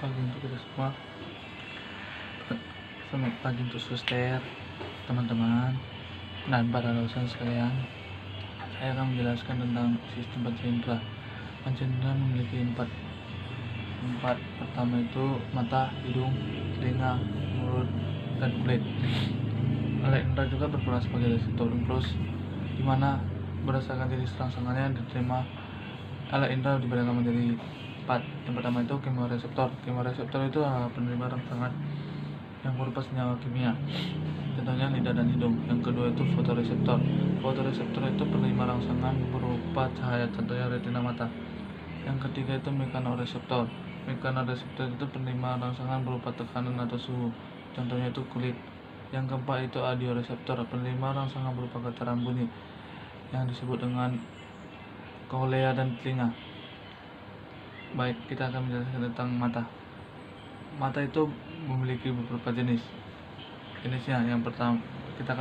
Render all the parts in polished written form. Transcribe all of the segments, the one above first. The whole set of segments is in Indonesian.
pagi untuk kita semua. Selamat pagi untuk suster, teman-teman, dan para dosen sekalian. Saya akan menjelaskan tentang sistem panca indera. Panca indera memiliki empat. Pertama itu mata, hidung, telinga, mulut, dan kulit. Alat indera juga berperan sebagai reseptor impuls, di mana berdasarkan jenis rangsangannya yang diterima, alat indera dibedakan menjadi 4. Yang pertama itu kemoreseptor. Kemoreseptor itu adalah penerima rangsangan yang berupa senyawa kimia, contohnya lidah dan hidung. Yang kedua itu fotoreseptor. Fotoreseptor itu penerima rangsangan berupa cahaya, contohnya retina mata. Yang ketiga itu mekanoreseptor. Mekanoreseptor itu penerima rangsangan berupa tekanan atau suhu, contohnya itu kulit. Yang keempat itu audioreseptor, penerima rangsangan berupa getaran bunyi yang disebut dengan cochlea dan telinga. Baik, kita akan menjelaskan tentang mata. Mata itu memiliki beberapa jenisnya. Yang pertama, kita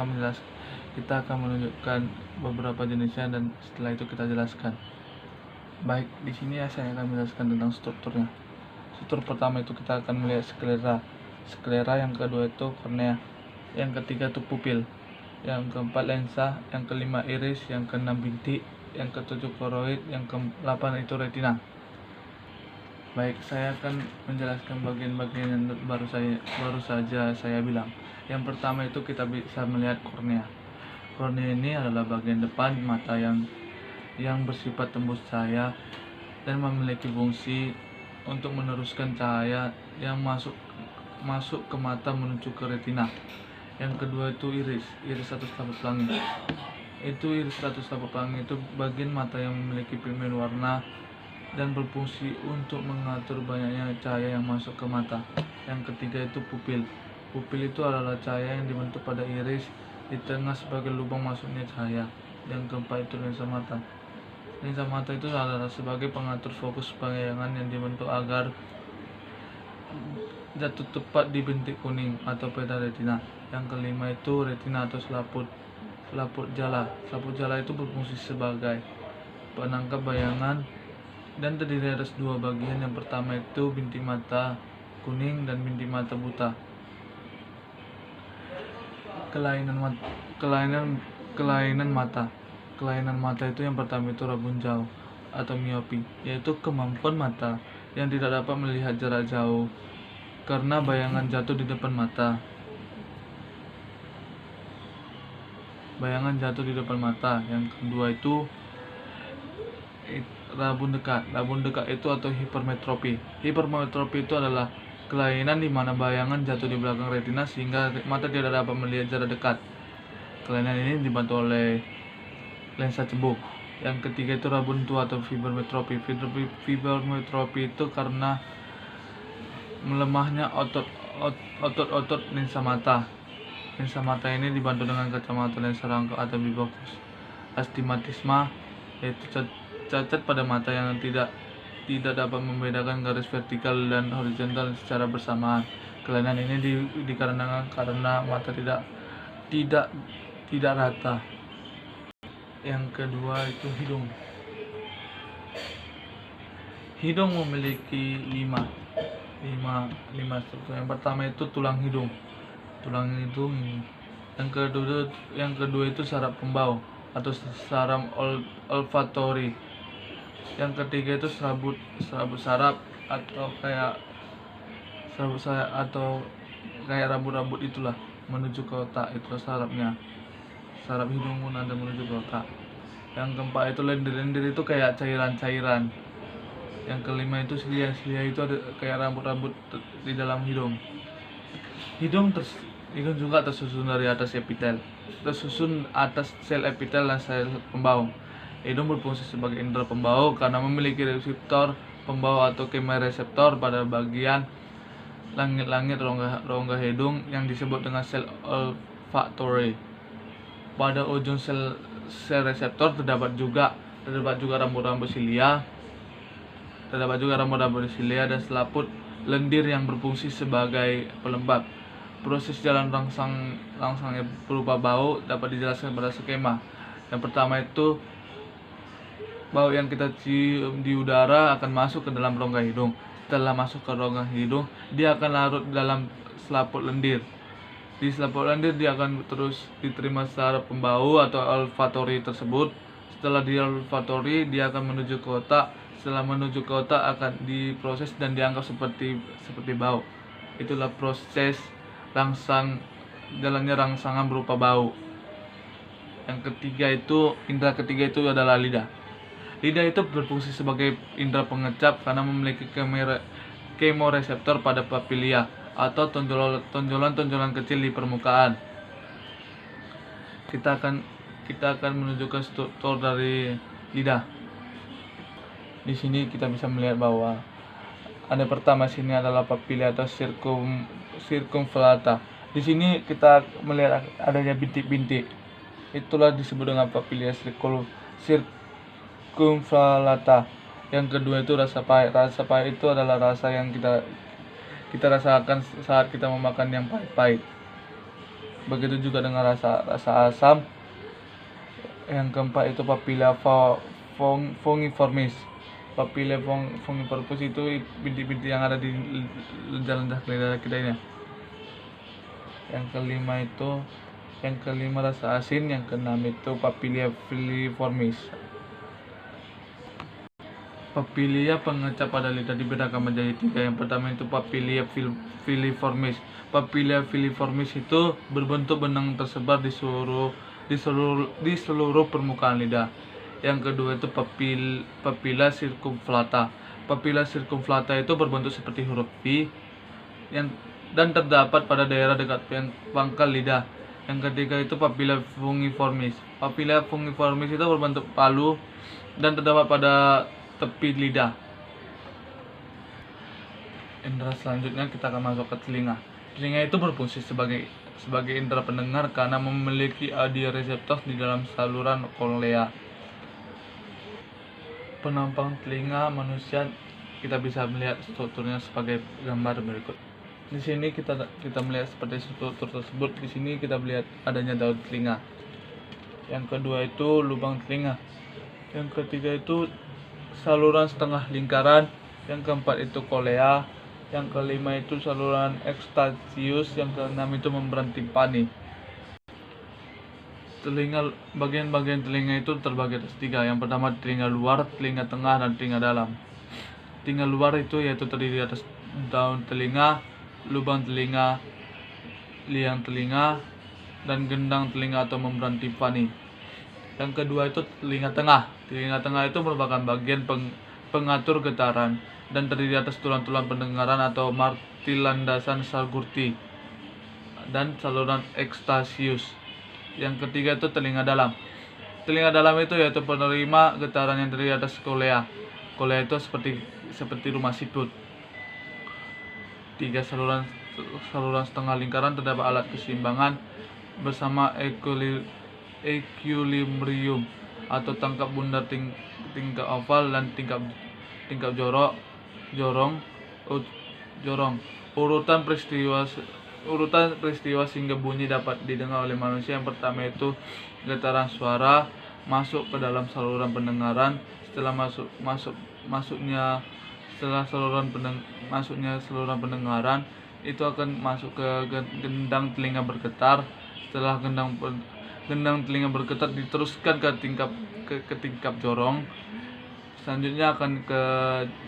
akan menunjukkan beberapa jenisnya, dan setelah itu kita jelaskan. Baik, di sini saya akan menjelaskan tentang strukturnya. Struktur pertama itu kita akan melihat sklera, yang kedua itu kornea, yang ketiga itu pupil, yang keempat lensa, yang kelima iris, yang keenam bintik, yang ketujuh koroid, yang ke-8 itu retina. Baik, saya akan menjelaskan bagian-bagian yang baru saja saya bilang. Yang pertama itu kita bisa melihat kornea. Kornea ini adalah bagian depan mata yang bersifat tembus cahaya dan memiliki fungsi untuk meneruskan cahaya yang masuk ke mata menuju ke retina. Yang kedua itu iris atau selaput pelangi. Iris atau selaput pelangi itu bagian mata yang memiliki pigmen warna dan berfungsi untuk mengatur banyaknya cahaya yang masuk ke mata. Yang ketiga itu pupil. Pupil itu adalah cahaya yang dibentuk pada iris di tengah sebagai lubang masuknya cahaya. Yang keempat itu lensa mata. Lensa mata itu adalah sebagai pengatur fokus bayangan yang dibentuk agar jatuh tepat di bintik kuning atau peta retina. Yang kelima itu retina atau selaput jala. Selaput jala itu berfungsi sebagai penangkap bayangan dan terdiri atas dua bagian. Yang pertama itu bintik mata kuning dan bintik mata buta. Kelainan mata itu yang pertama itu rabun jauh atau miopi, yaitu kemampuan mata yang tidak dapat melihat jarak jauh karena bayangan jatuh di depan mata. Yang kedua itu rabun dekat. Rabun dekat itu atau hipermetropi. Hipermetropi itu adalah kelainan di mana bayangan jatuh di belakang retina sehingga mata tidak dapat melihat jarak dekat. Kelainan ini dibantu oleh lensa cembung. Yang ketiga itu rabun tua atau fibermetropi. Fibermetropi itu karena melemahnya otot lensa mata. Lensa mata ini dibantu dengan kacamata lensa rangka atau bifokus. Astigmatisme yaitu cacat pada mata yang tidak dapat membedakan garis vertikal dan horizontal secara bersamaan. Kelainan ini dikarenakan karena mata tidak rata. Yang kedua itu hidung. Hidung memiliki lima struktur. Yang pertama itu tulang hidung. Yang kedua itu saraf pembau atau saraf olfaktori. Yang ketiga itu serabut saraf atau kayak rambut-rambut itulah menuju ke otak, itu sarafnya. Saraf hidung pun ada menuju ke otak. Yang keempat itu lendir itu kayak cairan-cairan. Yang kelima itu silia itu ada kayak rambut-rambut di dalam hidung. Hidung juga tersusun dari atas sel epitel dan sel pembau. Hidung berfungsi sebagai indera pembau karena memiliki reseptor pembau atau kemoreseptor pada bagian langit-langit rongga hidung yang disebut dengan sel olfaktori. Pada ujung sel reseptor terdapat juga rambut-rambut silia. Dan selaput lendir yang berfungsi sebagai pelembab. Proses jalan rangsangnya berupa bau dapat dijelaskan pada skema. Yang pertama itu bau yang kita cium di udara akan masuk ke dalam rongga hidung. Setelah masuk ke rongga hidung, dia akan larut dalam selaput lendir. Di selaput lendir dia akan terus diterima saraf pembau atau olfaktori tersebut. Setelah di olfaktori, dia akan menuju ke otak. Setelah menuju ke otak akan diproses dan dianggap seperti bau. Itulah proses jalannya rangsangan berupa bau. Yang ketiga itu, indera ketiga itu adalah lidah. Lidah itu berfungsi sebagai indera pengecap karena memiliki kemoreseptor pada papilia atau tonjolan-tonjolan kecil di permukaan. Kita akan menuju ke struktur dari lidah. Di sini kita bisa melihat bahwa ada pertama sini adalah papilia atau circumflata. Di sini kita melihat adanya bintik-bintik. Itulah disebut dengan papilia circumflata. Yang kedua itu rasa pahit. Rasa pahit itu adalah rasa yang kita rasakan saat kita memakan yang pahit-pahit. Begitu juga dengan rasa asam. Yang keempat itu papilla fungiformis. Papilla fungiformis itu bintik-bintik yang ada di lenjar-lenjar lidah kita ini. Yang kelima rasa asin. Yang keenam itu papilla filiformis. Papilia pengecap pada lidah dibedakan menjadi 3. Yang pertama itu papilia filiformis. Papilia filiformis itu berbentuk benang tersebar di seluruh permukaan lidah. Yang kedua itu papilla circumflata. Papilla circumflata itu berbentuk seperti huruf V dan terdapat pada daerah dekat pangkal lidah. Yang ketiga itu papilla fungiformis. Papilla fungiformis itu berbentuk palu dan terdapat pada tepi lidah. Indera selanjutnya kita akan masuk ke telinga. Telinga itu berfungsi sebagai indera pendengar karena memiliki audio reseptor di dalam saluran kornea. Penampang telinga manusia kita bisa melihat strukturnya sebagai gambar berikut. Di sini kita melihat seperti struktur tersebut. Di sini kita melihat adanya daun telinga. Yang kedua itu lubang telinga. Yang ketiga itu saluran setengah lingkaran. Yang keempat itu kolea. Yang kelima itu saluran ekstasius. Yang keenam itu membran timpani. Bagian-bagian telinga itu terbagi atas 3. Yang pertama telinga luar, telinga tengah, dan telinga dalam. Telinga luar itu yaitu terdiri atas daun telinga, lubang telinga, liang telinga, dan gendang telinga atau membran timpani. Yang kedua itu telinga tengah. Telinga tengah itu merupakan bagian pengatur getaran dan terdiri atas tulang-tulang pendengaran atau martil landasan Salgurti dan saluran ekstasius. Yang ketiga itu telinga dalam. Telinga dalam itu yaitu penerima getaran yang terdiri atas kolea. Kolea itu seperti rumah siput. 3 saluran setengah lingkaran terdapat alat keseimbangan bersama equilibrium atau tangkap bundar tingkap oval dan tingkap jorong. Urutan peristiwa sehingga bunyi dapat didengar oleh manusia. Yang pertama itu getaran suara masuk ke dalam saluran pendengaran. Masuknya saluran pendengaran itu akan masuk ke gendang telinga bergetar. Setelah gendang telinga bergetar diteruskan ke tingkap jorong. Selanjutnya akan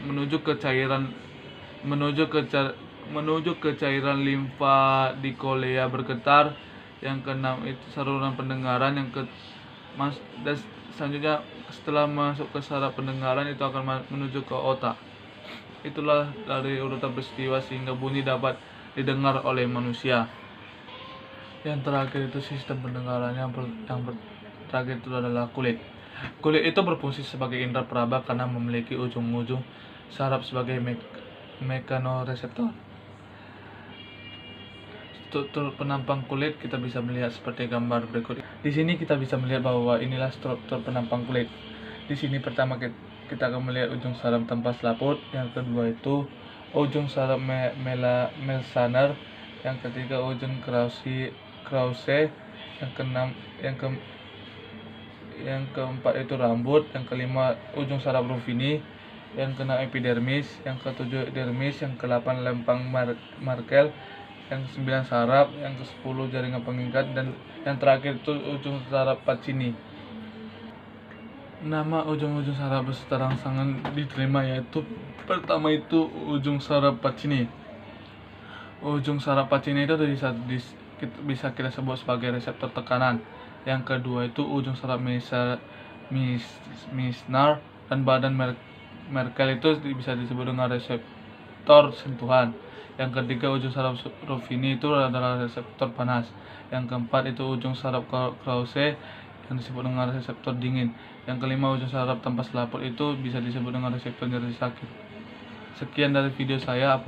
menuju ke cairan limfa di kolea bergetar. Yang keenam itu saluran pendengaran. Dan selanjutnya setelah masuk ke saraf pendengaran itu akan menuju ke otak. Itulah dari urutan peristiwa sehingga bunyi dapat didengar oleh manusia. Yang terakhir itu sistem pendengaran. Yang terakhir itu adalah kulit. Kulit itu berfungsi sebagai indera peraba karena memiliki ujung-ujung saraf sebagai mekanoreseptor. Struktur penampang kulit kita bisa melihat seperti gambar berikut. Di sini kita bisa melihat bahwa inilah struktur penampang kulit. Di sini pertama kita akan melihat ujung saraf tempat selaput. Yang kedua itu ujung saraf Melsaner. Yang ketiga ujung Krause. Yang keempat itu rambut. Yang kelima ujung saraf Ruffini. yang kena epidermis, yang ke-7 epidermis, yang ke-8 lempang Merkel, yang ke-9 saraf, yang ke-10 jaringan pengikat, dan yang terakhir itu ujung saraf Pacini. Nama ujung-ujung saraf beserta rangsangan diterima yaitu pertama itu ujung saraf Pacini. Ujung saraf Pacini itu bisa kita sebut sebagai reseptor tekanan. Yang kedua itu ujung saraf Meissner dan badan Merkel itu bisa disebut dengan reseptor sentuhan. Yang ketiga ujung saraf Ruffini itu adalah reseptor panas. Yang keempat itu ujung saraf Krause yang disebut dengan reseptor dingin. Yang kelima ujung saraf tanpa selaput itu bisa disebut dengan reseptor nyeri sakit. Sekian dari video saya.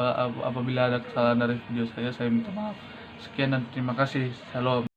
Apabila ada kesalahan dari video saya minta maaf. Sekian dan terima kasih. Shalom.